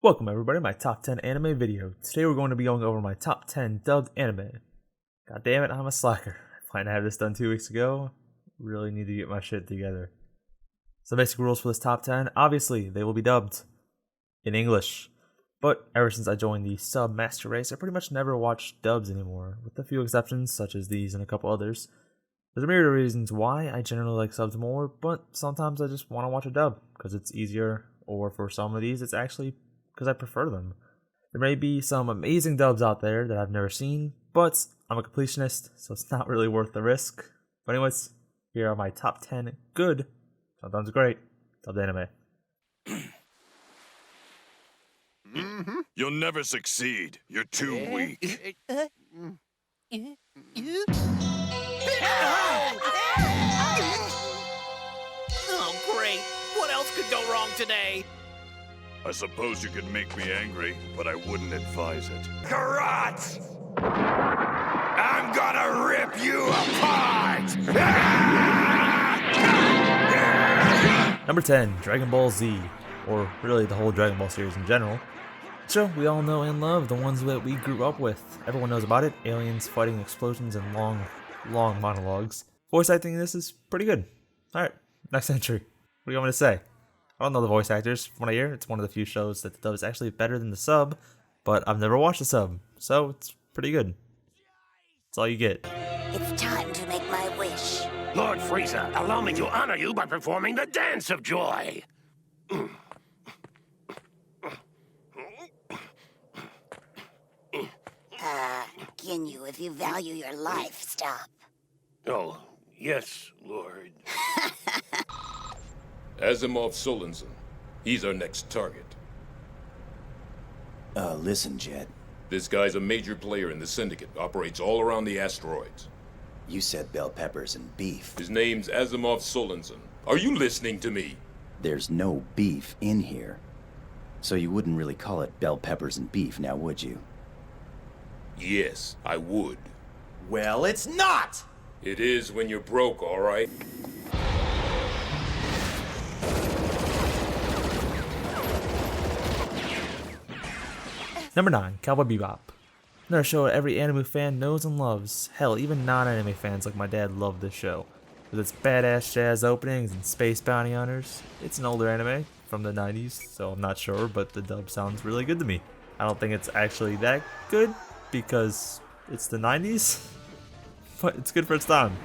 Welcome everybody to my top 10 anime video. Today we're going to be going over my top 10 dubbed anime. God damn it, I'm a slacker. I planned to have this done 2 weeks ago. Really need to get my shit together. So basic rules for this top 10, obviously they will be dubbed in English. But ever since I joined the sub master race, I pretty much never watched dubs anymore, with a few exceptions such as these and a couple others. There's a myriad of reasons why I generally like subs more, but sometimes I just want to watch a dub because it's easier, or for some of these it's actually because I prefer them. There may be some amazing dubs out there that I've never seen, but I'm a completionist, so it's not really worth the risk. But anyways, here are my top 10 good, sometimes great, dubbed anime. You'll never succeed. You're too weak. Oh, great. What else could go wrong today? I suppose you could make me angry, but I wouldn't advise it. Garage! I'm gonna rip you apart! Number 10, Dragon Ball Z, or really the whole Dragon Ball series in general. So we all know and love, the ones that we grew up with. Everyone knows about it, aliens fighting explosions and long monologues. Voice acting in this is pretty good. Alright, next entry. What do you want me to say? I don't know the voice actors. From what I hear, it's one of the few shows that the dub is actually better than the sub, but I've never watched the sub, so it's pretty good. That's all you get. It's time to make my wish. Lord Frieza, allow me to honor you by performing the Dance of Joy. Ginyu, if you value your life, stop. Oh, yes, Lord. Asimov Solensen. He's our next target. Listen, Jet. This guy's a major player in the Syndicate, operates all around the asteroids. You said bell peppers and beef. His name's Asimov Solensen. Are you listening to me? There's no beef in here. So you wouldn't really call it bell peppers and beef, now would you? Yes, I would. Well, it's not! It is when you're broke, all right? Number 9, Cowboy Bebop. Another show every anime fan knows and loves. Hell, even non-anime fans like my dad love this show. With its badass jazz openings and space bounty hunters. It's an older anime from the 90s, so I'm not sure, but the dub sounds really good to me. I don't think it's actually that good because it's the 90s, but it's good for its time.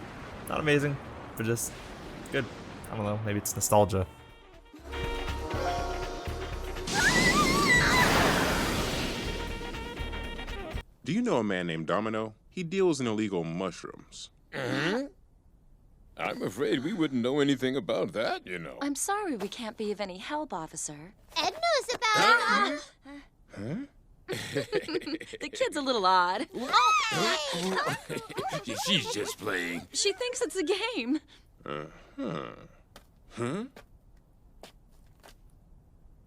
Not amazing, but just good. I don't know, maybe it's nostalgia. Do you know a man named Domino? He deals in illegal mushrooms. I'm afraid we wouldn't know anything about that, you know. I'm sorry we can't be of any help, officer. Ed knows about it. The kid's a little odd. She's just playing. She thinks it's a game.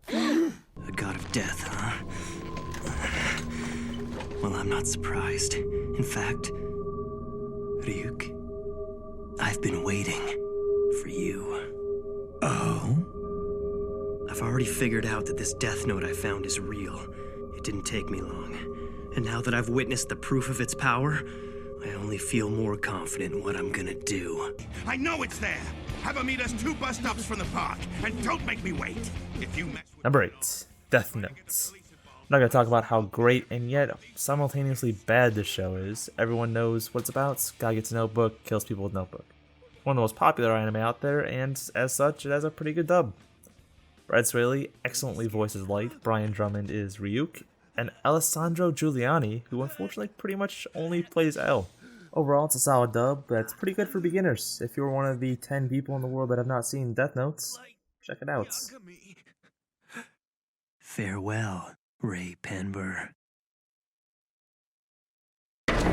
A god of death, huh? Well, I'm not surprised. In fact, Ryuk, I've been waiting for you. Oh? I've already figured out that this death note I found is real. It didn't take me long. And now that I've witnessed the proof of its power, I only feel more confident in what I'm gonna do. I know it's there! Have them meet us 2 bus stops from the park, and don't make me wait! If you mess with... Number 8, Death Notes. I'm not going to talk about how great and yet simultaneously bad this show is. Everyone knows what it's about. Guy gets a notebook, kills people with notebook. One of the most popular anime out there, and as such, it has a pretty good dub. Brad Swaley excellently voices Light, Brian Drummond is Ryuk, and Alessandro Giuliani, who unfortunately pretty much only plays L. Overall, it's a solid dub, but it's pretty good for beginners. If you're one of the 10 people in the world that have not seen Death Notes, check it out. Farewell, Ray Penber.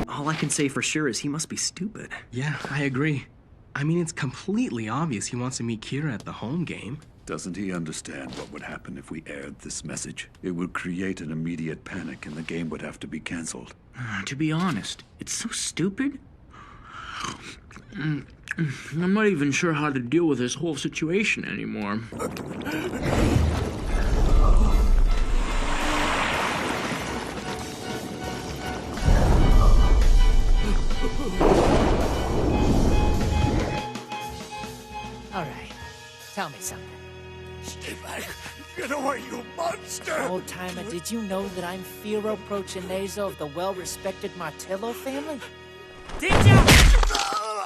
All I can say for sure is he must be stupid. Yeah, I agree. I mean, it's completely obvious he wants to meet Kira at the home game. Doesn't he understand what would happen if we aired this message? It would create an immediate panic and the game would have to be cancelled. To be honest, it's so stupid. I'm not even sure how to deal with this whole situation anymore. Tell me something. Stay back! Get away, you monster! Old-timer, did you know that I'm Firo Prochinazo of the well-respected Martillo family? Did ya?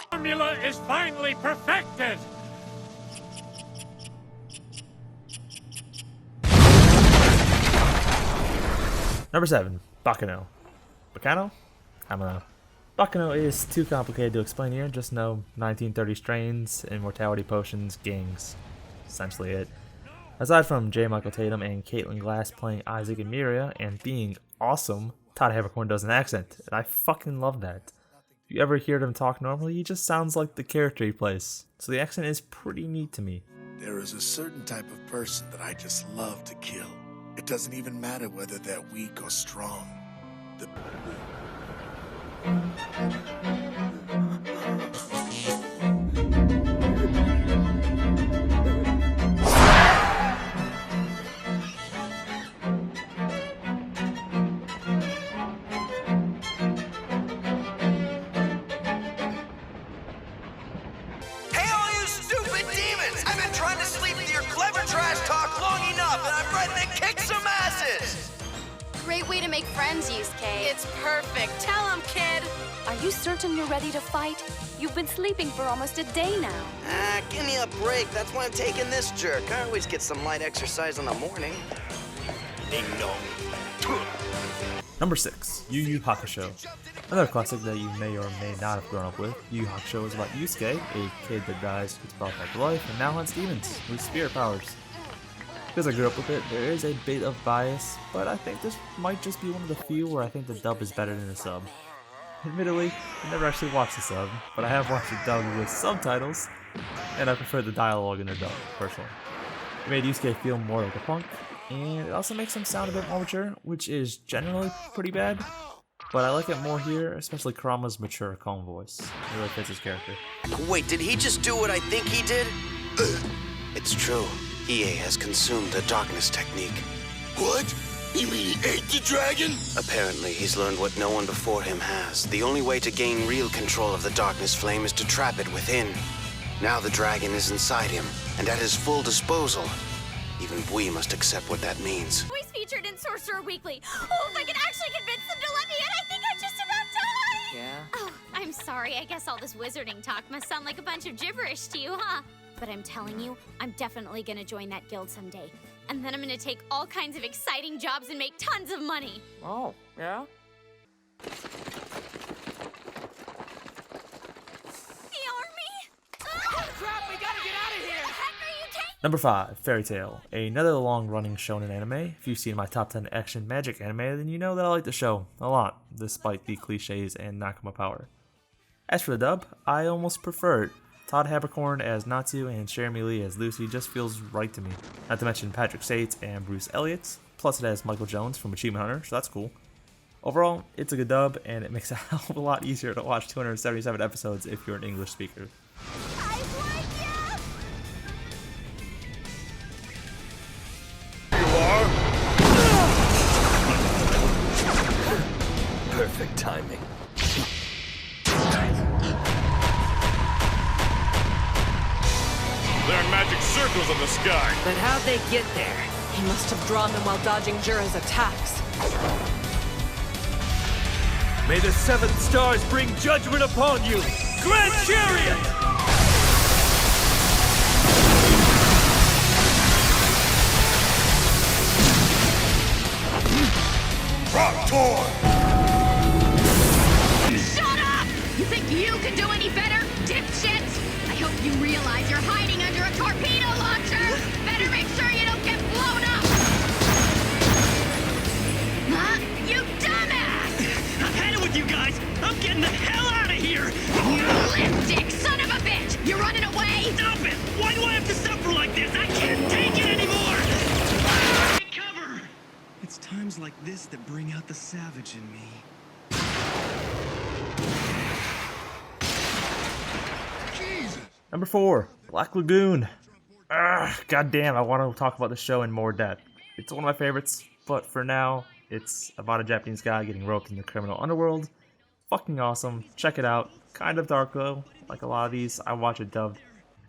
Formula is finally perfected! Number 7, Bacano. Bacano? I don't know. Bacano is too complicated to explain here, just know 1930 strains, immortality potions, gangs. Essentially it. Aside from J. Michael Tatum and Caitlin Glass playing Isaac and Miria and being awesome, Todd Havercorn does an accent, and I fucking love that. If you ever hear him talk normally, he just sounds like the character he plays, so the accent is pretty neat to me. There is a certain type of person that I just love to kill. It doesn't even matter whether they're weak or strong. Great way to make friends, Yusuke. It's perfect. Tell him, kid. Are you certain you're ready to fight? You've been sleeping for almost a day now. Give me a break. That's why I'm taking this jerk. I always get some light exercise in the morning. Ding dong. Number 6, Yu Hakusho. Another classic that you may or may not have grown up with. Yu Hakusho is about Yusuke, a kid that dies, gets brought back to life, and now hunts demons with spirit powers. Because I grew up with it, there is a bit of bias, but I think this might just be one of the few where I think the dub is better than the sub. Admittedly, I never actually watched the sub, but I have watched the dub with subtitles, and I prefer the dialogue in the dub, personally. It made Yusuke feel more like a punk, and it also makes him sound a bit more mature, which is generally pretty bad, but I like it more here, especially Kurama's mature, calm voice. It really fits his character. Wait, did he just do what I think he did? It's true. EA has consumed the darkness technique. What? You mean he ate the dragon? Apparently, he's learned what no one before him has. The only way to gain real control of the darkness flame is to trap it within. Now the dragon is inside him, and at his full disposal. Even we must accept what that means. Always featured in Sorcerer Weekly. Oh, if I could actually convince them to let me in, I think I'd just about die! Yeah? Oh, I'm sorry. I guess all this wizarding talk must sound like a bunch of gibberish to you, huh? But I'm telling you, I'm definitely gonna join that guild someday. And then I'm gonna take all kinds of exciting jobs and make tons of money. Oh, yeah? The army? Oh, crap, we gotta get out of here! What the heck are you taking? Number 5, Fairy Tail, another long-running shonen anime. If you've seen my top 10 action magic anime, then you know that I like the show a lot, despite the cliches and Nakama power. As for the dub, I almost prefer it. Todd Havercorn as Natsu and Jeremy Lee as Lucy just feels right to me. Not to mention Patrick Sates and Bruce Elliott, plus it has Michael Jones from Achievement Hunter, so that's cool. Overall, it's a good dub, and it makes it a hell of a lot easier to watch 277 episodes if you're an English speaker. Perfect timing. There are magic circles in the sky. But how'd they get there? He must have drawn them while dodging Jura's attacks. May the 7 stars bring judgment upon you! Grand Chariot! Rock Torn! Shut up! You think you can do any better, dipshits? I hope you realize you're hiding under a torpedo launcher! Better make sure you don't get blown up! Huh? You dumbass! I've had it with you guys! I'm getting the hell out of here! You lipstick son of a bitch! You're running away? Stop it! Why do I have to suffer like this? I can't take it anymore! Cover! It's times like this that bring out the savage in me. Number 4, Black Lagoon. God damn, I want to talk about the show in more depth. It's one of my favorites, but for now, it's about a Japanese guy getting roped in the criminal underworld. Fucking awesome. Check it out. Kind of dark though, like a lot of these. I watch it dubbed.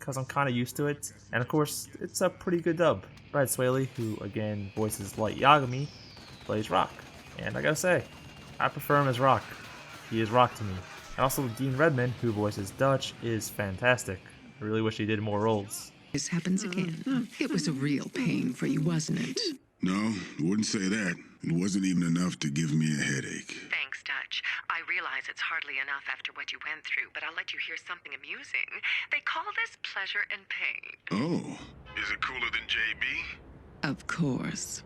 because I'm kind of used to it. And of course, it's a pretty good dub. Brad Swaley, who again voices Light Yagami, plays Rock. And I gotta say, I prefer him as Rock. He is Rock to me. And also Dean Redmond, who voices Dutch, is fantastic. I really wish he did more roles. This happens again. It was a real pain for you, wasn't it? No, I wouldn't say that. It wasn't even enough to give me a headache. Thanks, Dutch. I realize it's hardly enough after what you went through, but I'll let you hear something amusing. They call this pleasure and pain. Oh. Is it cooler than JB? Of course.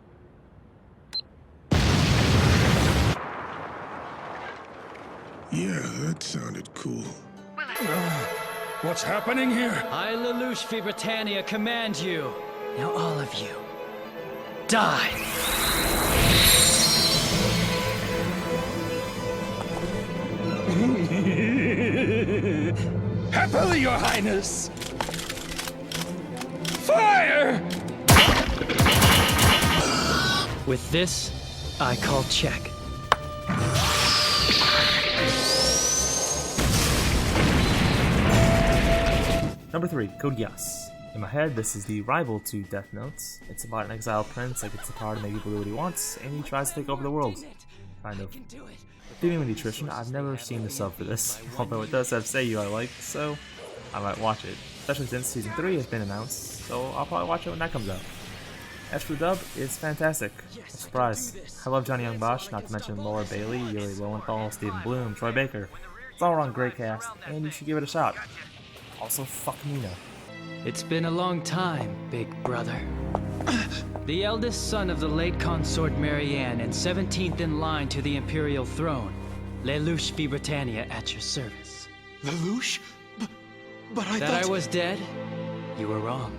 Yeah, that sounded cool. What's happening here? I, Lelouch Britannia, command you. Now all of you, die! Happily, Your Highness! Fire! With this, I call check. Number 3, Code Geass. In my head, this is the rival to Death Note. It's about an exiled prince that gets the power to make people do what he wants, and he tries to take over the world. Kind of. Speaking of nutrition, I've never seen the sub for this, although it does have Seiyu I like, so I might watch it. Especially since Season 3 has been announced, so I'll probably watch it when that comes out. As for the dub, it's fantastic. A surprise. I love Johnny Young Bosch, not to mention Laura Bailey, Yuri Lowenthal, Stephen Bloom, Troy Baker. It's all around great cast, and you should give it a shot. Also, fuck Nina. It's been a long time, big brother. The eldest son of the late consort Marianne and 17th in line to the imperial throne, Lelouch Britannia at your service. Lelouch? But I thought... That I was dead? You were wrong.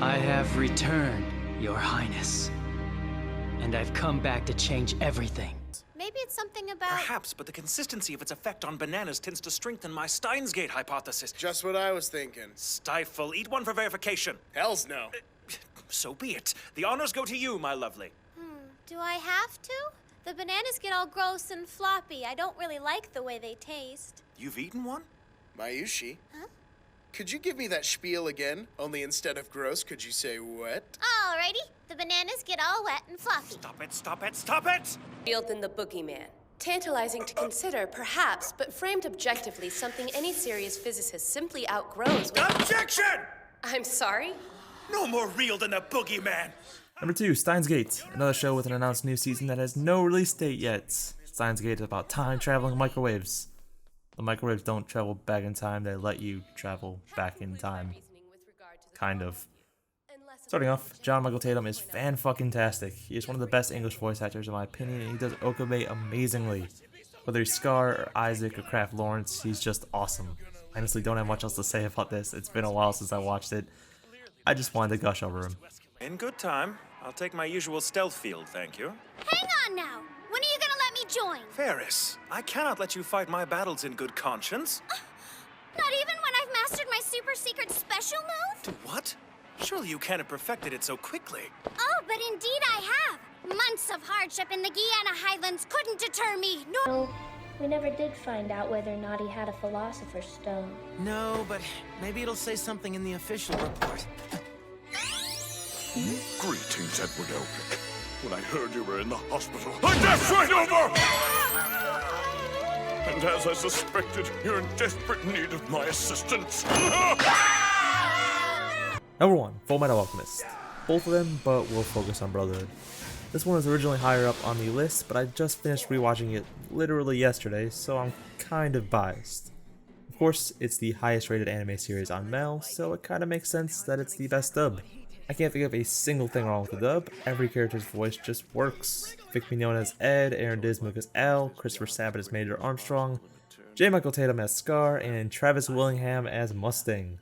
I have returned, Your Highness. And I've come back to change everything. Maybe it's something about... Perhaps, but the consistency of its effect on bananas tends to strengthen my SteinsGate hypothesis. Just what I was thinking. Stifle. Eat one for verification. Hells no. So be it. The honors go to you, my lovely. Do I have to? The bananas get all gross and floppy. I don't really like the way they taste. You've eaten one? Mayushi. Huh? Could you give me that spiel again? Only instead of gross, could you say wet? Alrighty. The bananas get all wet and fluffy. Stop it, stop it, stop it! Reeled than the boogeyman. Tantalizing to consider, perhaps, but framed objectively, something any serious physicist simply outgrows. Objection! I'm sorry? No more real than a boogeyman! Number 2, SteinsGate. Another show with an announced new season that has no release date yet. SteinsGate is about time-traveling microwaves. The microwaves don't travel back in time, they let you travel back in time. Kind of. Starting off, John Michael Tatum is fan-fucking-tastic. He is one of the best English voice actors in my opinion, and he does Okabe amazingly. Whether he's Scar, or Isaac, or Kraft Lawrence, he's just awesome. I honestly don't have much else to say about this. It's been a while since I watched it. I just wanted to gush over him. In good time. I'll take my usual stealth field, thank you. Hang on now! When are you gonna let me join? Ferris, I cannot let you fight my battles in good conscience. Not even when I've mastered my super-secret special move? What? Surely you can't have perfected it so quickly. Oh, but indeed I have. Months of hardship in the Guyana Highlands couldn't deter me. No, we never did find out whether or not he had a Philosopher's Stone. No, but maybe it'll say something in the official report. Greetings, Edward Elric. When I heard you were in the hospital, I dashed right over! And as I suspected, you're in desperate need of my assistance. Number 1, Fullmetal Alchemist. Both of them, but we'll focus on Brotherhood. This one was originally higher up on the list, but I just finished rewatching it literally yesterday, so I'm kind of biased. Of course, it's the highest rated anime series on Mel, so it kind of makes sense that it's the best dub. I can't think of a single thing wrong with the dub. Every character's voice just works. Vic Mignogna as Ed, Aaron Dismuke as Al, Christopher Sabat as Major Armstrong, J. Michael Tatum as Scar, and Travis Willingham as Mustang.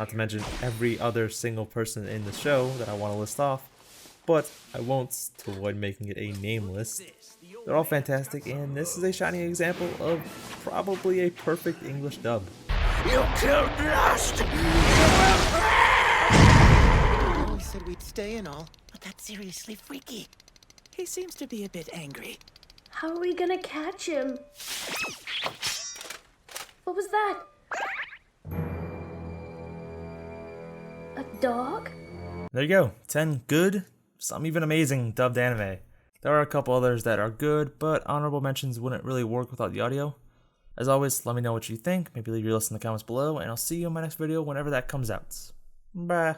Not to mention every other single person in the show that I want to list off, but I won't to avoid making it a name list. They're all fantastic, and this is a shining example of probably a perfect English dub. You killed Lost! We said we'd stay and all, but that's seriously freaky. He seems to be a bit angry. How are we gonna catch him? What was that? A dog? There you go. 10 good, some even amazing dubbed anime. There are a couple others that are good, but honorable mentions wouldn't really work without the audio. As always, let me know what you think. Maybe leave your list in the comments below, and I'll see you in my next video whenever that comes out. Bye.